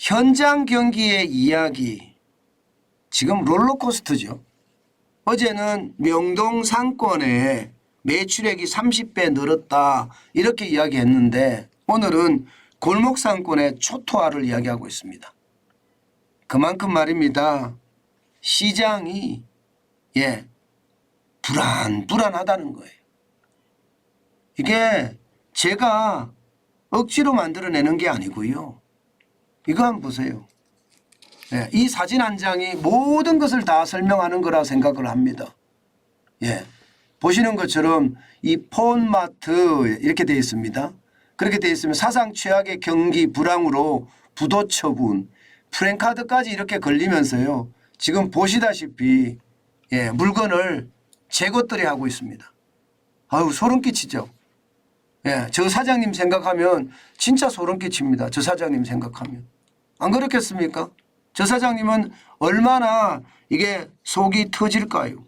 현장 경기의 이야기, 지금 롤러코스터죠. 어제는 명동 상권에 매출액이 30배 늘었다 이렇게 이야기했는데 오늘은 골목 상권의 초토화를 이야기하고 있습니다. 그만큼 말입니다. 시장이 불안하다는 거예요. 이게 제가 억지로 만들어내는 게 아니고요. 이거 한번 보세요. 이 사진 한 장이 모든 것을 다 설명하는 거라 생각을 합니다. 보시는 것처럼 이 폰마트 이렇게 되어 있습니다. 그렇게 되어 있으면 사상 최악의 경기 불황으로 부도 처분, 프랜카드까지 이렇게 걸리면서요. 지금 보시다시피 물건을 재고떨이 하고 있습니다. 아유, 소름 끼치죠. 저 사장님 생각하면 진짜 소름 끼칩니다. 저 사장님 생각하면. 안 그렇겠습니까? 저 사장님은 얼마나 이게 속이 터질까요?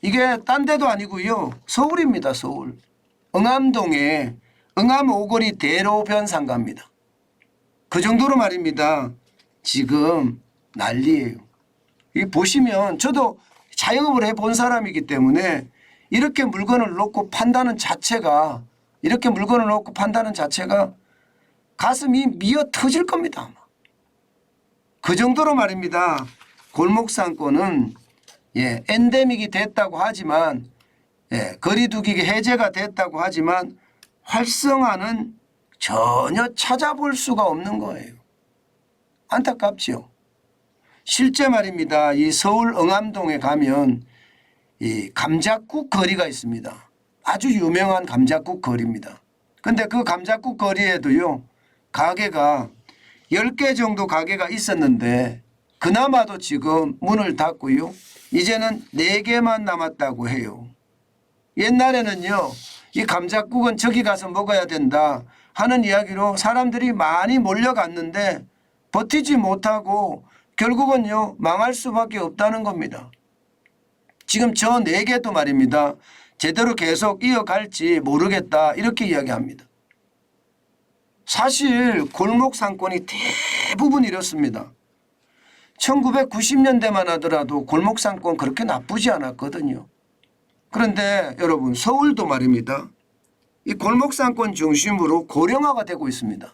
이게 딴 데도 아니고요. 서울입니다. 서울. 응암동에 응암 오거리 대로변 상가입니다. 그 정도로 말입니다. 지금 난리예요. 이 보시면 저도 자영업을 해본 사람이기 때문에 이렇게 물건을 놓고 판다는 자체가 가슴이 미어 터질 겁니다. 아마. 그 정도로 말입니다. 골목상권은 엔데믹이 됐다고 하지만 거리두기 해제가 됐다고 하지만 활성화는 전혀 찾아볼 수가 없는 거예요. 안타깝죠. 실제 말입니다. 이 서울 응암동에 가면 이 감자국 거리가 있습니다. 아주 유명한 감자국 거리입니다. 근데 그 감자국 거리에도요. 가게가 10개 정도 가게가 있었는데 그나마도 지금 문을 닫고요. 이제는 4개만 남았다고 해요. 옛날에는요. 이 감자국은 저기 가서 먹어야 된다 하는 이야기로 사람들이 많이 몰려갔는데 버티지 못하고 결국은요. 망할 수밖에 없다는 겁니다. 지금 저 4개도 말입니다. 제대로 계속 이어갈지 모르겠다 이렇게 이야기합니다. 사실 골목 상권이 대부분 이렇습니다. 1990년대만 하더라도 골목 상권 그렇게 나쁘지 않았거든요. 그런데 여러분 서울도 말입니다. 이 골목 상권 중심으로 고령화가 되고 있습니다.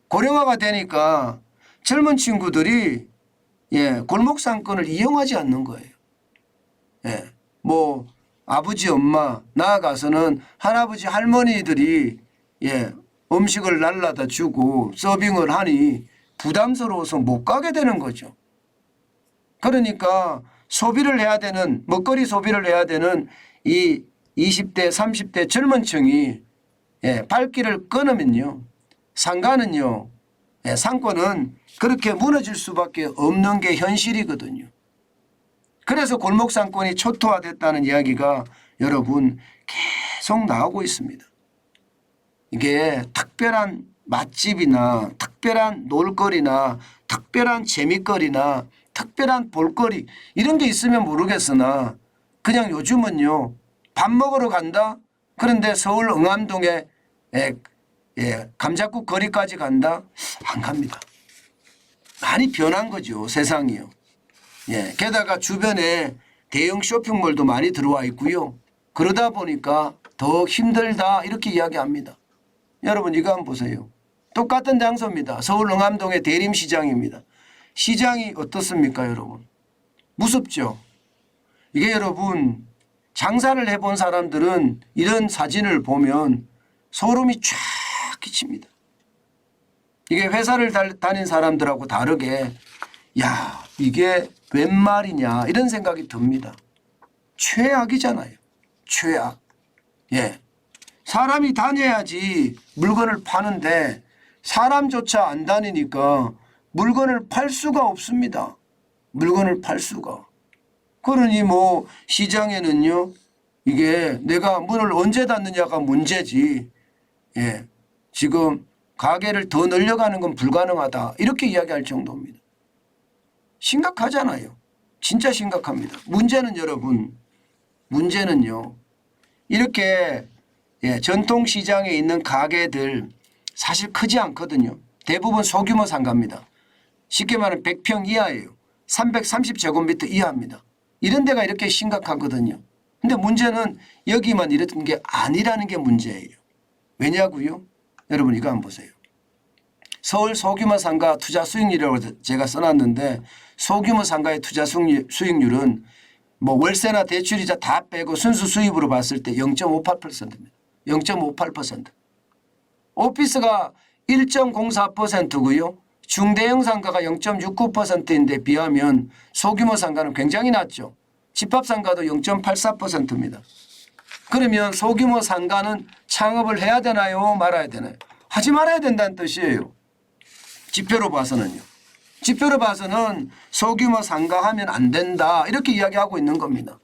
고령화가 되니까 젊은 친구들이 골목 상권을 이용하지 않는 거예요. 뭐 아버지 엄마 나아가서는 할아버지 할머니들이 음식을 날라다 주고 서빙을 하니 부담스러워서 못 가게 되는 거죠. 그러니까 소비를 해야 되는 먹거리 소비를 해야 되는 이 20대 30대 젊은 층이 발길을 끊으면요. 상가는요. 상권은 그렇게 무너질 수밖에 없는 게 현실이거든요. 그래서 골목 상권이 초토화됐다는 이야기가 여러분 계속 나오고 있습니다. 이게 특별한 맛집이나 특별한 놀거리나 특별한 재미거리나 특별한 볼거리 이런 게 있으면 모르겠으나 그냥 요즘은요. 밥 먹으러 간다. 그런데 서울 응암동에 감자국 거리까지 간다. 안 갑니다. 많이 변한 거죠. 세상이요. 게다가 주변에 대형 쇼핑몰도 많이 들어와 있고요. 그러다 보니까 더 힘들다 이렇게 이야기합니다. 여러분 이거 한번 보세요. 똑같은 장소입니다. 서울 응암동의 대림시장입니다. 시장이 어떻습니까 여러분? 무섭죠? 이게 여러분 장사를 해본 사람들은 이런 사진을 보면 소름이 쫙 끼칩니다. 이게 회사를 다닌 사람들하고 다르게 야 이게 웬 말이냐 이런 생각이 듭니다. 최악이잖아요. 최악. 사람이 다녀야지 물건을 파는데 사람조차 안 다니니까 물건을 팔 수가 없습니다. 물건을 팔 수가. 그러니 뭐 시장에는요. 이게 내가 문을 언제 닫느냐가 문제지. 지금 가게를 더 늘려가는 건 불가능하다. 이렇게 이야기할 정도입니다. 심각하잖아요. 진짜 심각합니다. 문제는 여러분. 문제는요. 이렇게 전통시장에 있는 가게들 사실 크지 않거든요. 대부분 소규모 상가입니다. 쉽게 말하면 100평 이하예요. 330제곱미터 이하입니다. 이런 데가 이렇게 심각하거든요. 근데 문제는 여기만 이런 게 아니라는 게 문제예요. 왜냐고요? 여러분 이거 한번 보세요. 서울 소규모 상가 투자 수익률이라고 제가 써놨는데 소규모 상가의 투자 수익률은 뭐 월세나 대출이자 다 빼고 순수 수입으로 봤을 때 0.58%입니다. 0.58%. 오피스가 1.04%고요. 중대형 상가가 0.69%인데 비하면 소규모 상가는 굉장히 낮죠. 집합상가도 0.84%입니다. 그러면 소규모 상가는 창업을 해야 되나요? 말아야 되나요? 하지 말아야 된다는 뜻이에요. 지표로 봐서는요. 지표로 봐서는 소규모 상가 하면 안 된다 이렇게 이야기하고 있는 겁니다.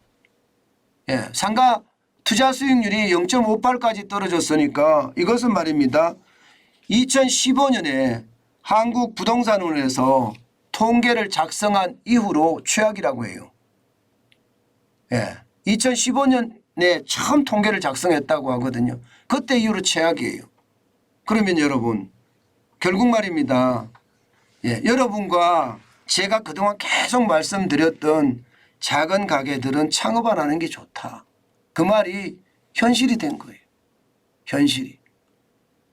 예, 상가 투자 수익률이 0.58까지 떨어졌으니까 이것은 말입니다. 2015년에 한국부동산원에서 통계를 작성한 이후로 최악이라고 해요. 예, 2015년에 처음 통계를 작성했다고 하거든요. 그때 이후로 최악이에요. 그러면 여러분 결국 말입니다. 예, 여러분과 제가 그동안 계속 말씀드렸던 작은 가게들은 창업 안 하는 게 좋다. 그 말이 현실이 된 거예요. 현실이.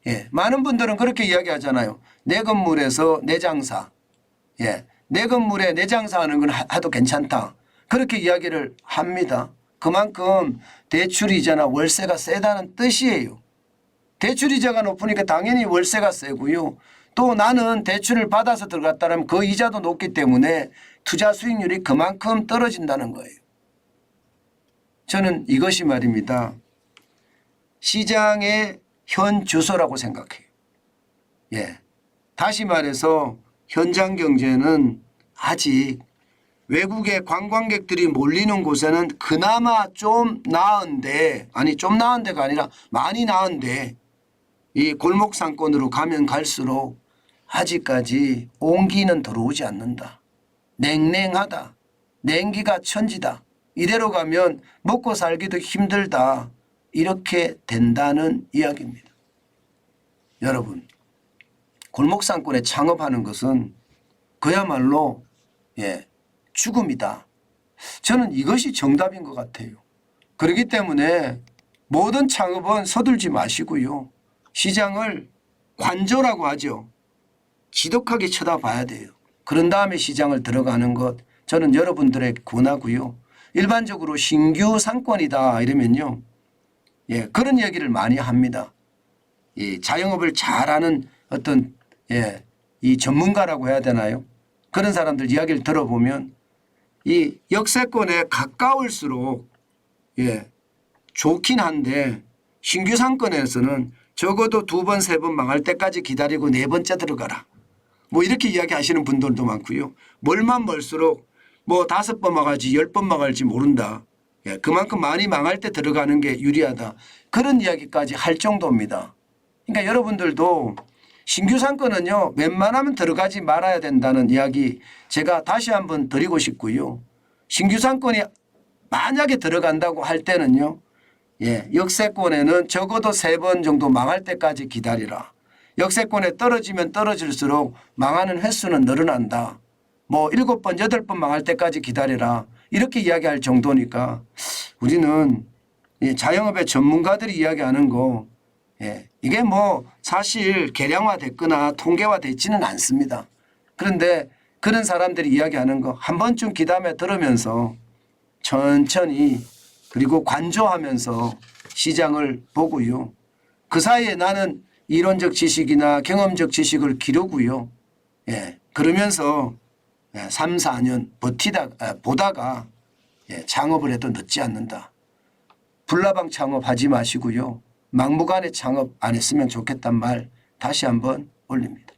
예, 많은 분들은 그렇게 이야기하잖아요. 내 건물에서 내 장사. 예, 내 건물에 내 장사하는 건 하도 괜찮다. 그렇게 이야기를 합니다. 그만큼 대출이자나 월세가 세다는 뜻이에요. 대출이자가 높으니까 당연히 월세가 세고요. 또 나는 대출을 받아서 들어갔다면 그 이자도 높기 때문에 투자 수익률이 그만큼 떨어진다는 거예요. 저는 이것이 말입니다. 시장의 현 주소라고 생각해요. 예. 다시 말해서 현장 경제는 아직 외국의 관광객들이 몰리는 곳에는 그나마 좀 나은데, 아니 좀 나은 데가 아니라 많이 나은데 이 골목 상권으로 가면 갈수록 아직까지 온기는 들어오지 않는다. 냉랭하다. 냉기가 천지다. 이대로 가면 먹고 살기도 힘들다. 이렇게 된다는 이야기입니다. 여러분, 골목 상권에 창업하는 것은 그야말로 죽음이다. 저는 이것이 정답인 것 같아요. 그렇기 때문에 모든 창업은 서둘지 마시고요. 시장을 관조라고 하죠. 지독하게 쳐다봐야 돼요. 그런 다음에 시장을 들어가는 것 저는 여러분들에게 권하고요. 일반적으로 신규 상권이다 이러면요. 예, 그런 얘기를 많이 합니다. 이 자영업을 잘하는 어떤 이 전문가라고 해야 되나요? 그런 사람들 이야기를 들어보면 이 역세권에 가까울수록 좋긴 한데 신규 상권에서는 적어도 2번, 3번 망할 때까지 기다리고 4번째 들어가라. 뭐 이렇게 이야기하시는 분들도 많고요. 멀만 멀수록 뭐 5번 망할지 10번 망할지 모른다. 그만큼 많이 망할 때 들어가는 게 유리하다. 그런 이야기까지 할 정도입니다. 그러니까 여러분들도 신규 상권은요. 웬만하면 들어가지 말아야 된다는 이야기 제가 다시 한번 드리고 싶고요. 신규 상권이 만약에 들어간다고 할 때는요. 역세권에는 적어도 3번 정도 망할 때까지 기다리라. 역세권에 떨어지면 떨어질수록 망하는 횟수는 늘어난다. 뭐 7번, 8번 망할 때까지 기다리라. 이렇게 이야기할 정도니까 우리는 자영업의 전문가들이 이야기하는 거 이게 뭐 사실 계량화됐거나 통계화되지는 않습니다. 그런데 그런 사람들이 이야기하는 거 한 번쯤 귀담아 들으면서 천천히 그리고 관조하면서 시장을 보고요. 그 사이에 나는 이론적 지식이나 경험적 지식을 기르고요. 그러면서 3, 4년 보다가 창업을 해도 늦지 않는다. 불나방 창업하지 마시고요. 막무가내 창업 안 했으면 좋겠단 말 다시 한번 올립니다.